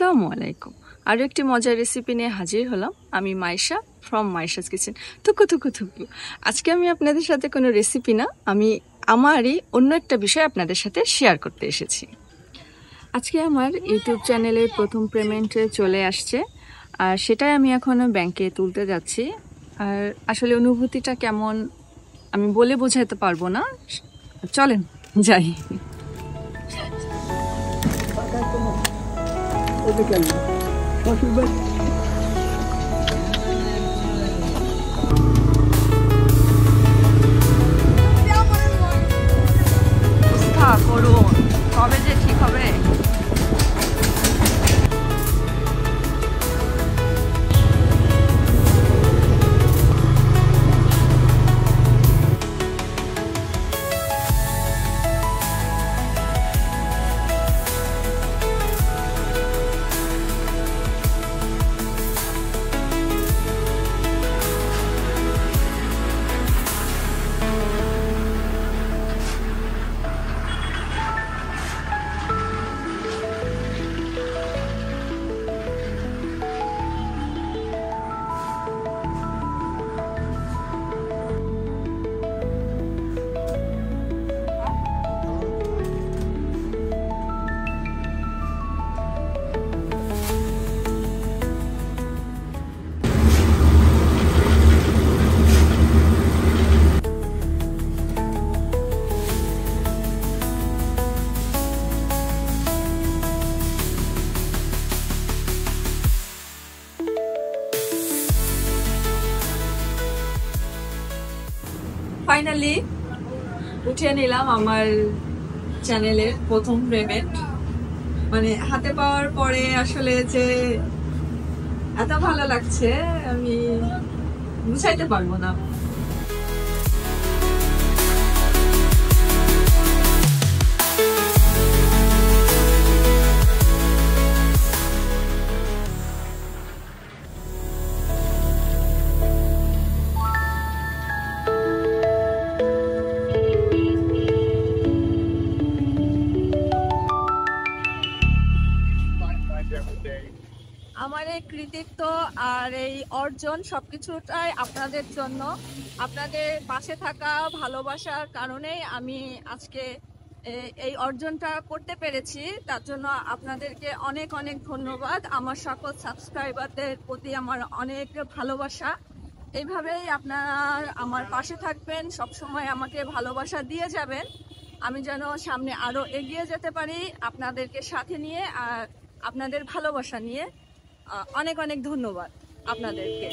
আসসালামু আলাইকুম। আরও একটি মজার রেসিপি নিয়ে হাজির হলাম। আমি মাইশা ফ্রম মাইশাস কিচেন। থুকু থুকু থুকু। আজকে আমি আপনাদের সাথে কোনো রেসিপি না, আমি আমারই অন্য একটা বিষয় আপনাদের সাথে শেয়ার করতে এসেছি। আজকে আমার ইউটিউব চ্যানেলের প্রথম পেমেন্ট চলে আসছে, আর সেটাই আমি এখন ব্যাংকে তুলতে যাচ্ছি। আর আসলে অনুভূতিটা কেমন আমি বলে বোঝাতে পারবো না। চলেন যাই। করুন, কবে যে ঠিক হবে। ফাইনালি উঠিয়ে নিলাম আমার চ্যানেলের প্রথম পেমেন্ট। মানে হাতে পাওয়ার পরে আসলে যে এত ভালো লাগছে আমি বুঝাইতে পারবো না। আমার এই কৃতিত্ব আর এই অর্জন সবকিছুটাই আপনাদের জন্য, আপনাদের পাশে থাকা ভালোবাসার কারণেই আমি আজকে এই অর্জনটা করতে পেরেছি। তার জন্য আপনাদেরকে অনেক অনেক ধন্যবাদ। আমার সকল সাবস্ক্রাইবারদের প্রতি আমার অনেক ভালোবাসা। এইভাবেই আপনারা আমার পাশে থাকবেন, সবসময় আমাকে ভালোবাসা দিয়ে যাবেন। আমি যেন সামনে আরো এগিয়ে যেতে পারি আপনাদেরকে সাথে নিয়ে আর আপনাদের ভালোবাসা নিয়ে। অনেক অনেক ধন্যবাদ আপনাদেরকে।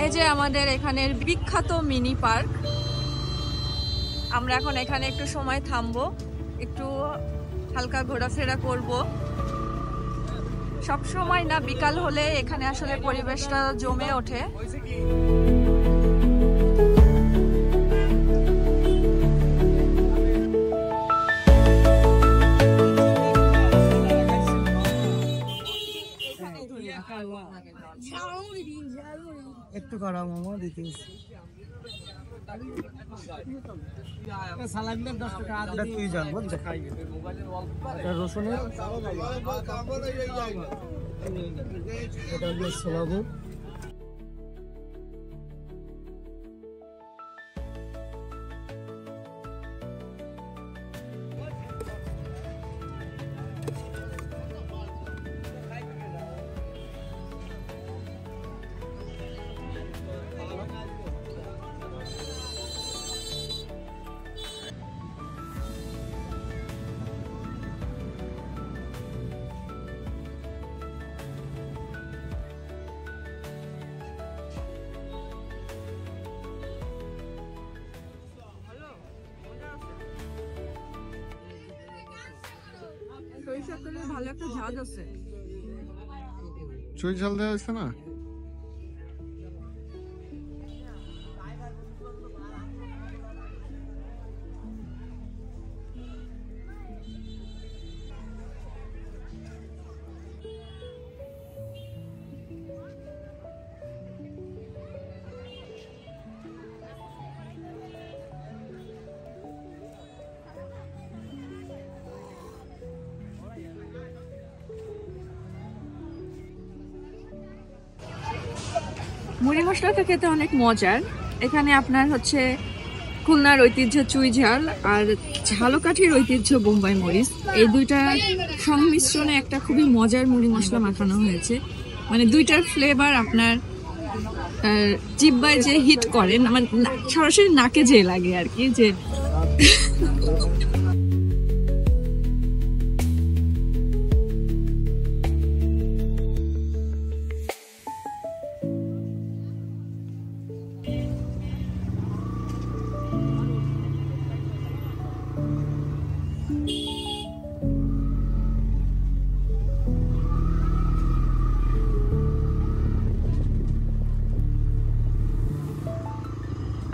এই যে আমাদের এখানের বিখ্যাত মিনি পার্ক। আমরা এখন এখানে একটু সময় থামবো, একটু হালকা ঘোরাফেরা করব। সব সময় না, বিকাল হলে এখানে আসলে পরিবেশটা জমে ওঠে। একটু করা মোমো দিতেছি। তুই জানবো রসুনের এটা হলো সোলাবু। সরিষার তেলে ভালো একটা ঝাঁজ আছে। চুই ঝাল দেওয়া হয়েছে না? মুড়ি মশলাটা খেতে অনেক মজার। এখানে আপনার হচ্ছে খুলনার ঐতিহ্য চুই ঝাল আর ঝালকাঠির ঐতিহ্য বোম্বাই মরিচ, এই দুইটা সংমিশ্রণে একটা খুবই মজার মুড়ি মশলা মাখানো হয়েছে। মানে দুইটার ফ্লেভার আপনার জিহ্বায় যে হিট করে, মানে সরাসরি নাকে যে লাগে আর কি। যে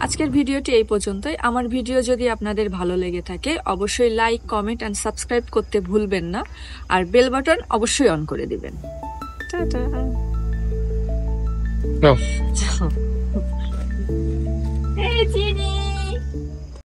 আজকের ভিডিওটি এই পর্যন্তই। আমার ভিডিও যদি আপনাদের ভালো লেগে থাকে অবশ্যই লাইক, কমেন্ট এন্ড সাবস্ক্রাইব করতে ভুলবেন না, আর বেল বাটন অবশ্যই অন করে দিবেন। টাটা। এই চিনি।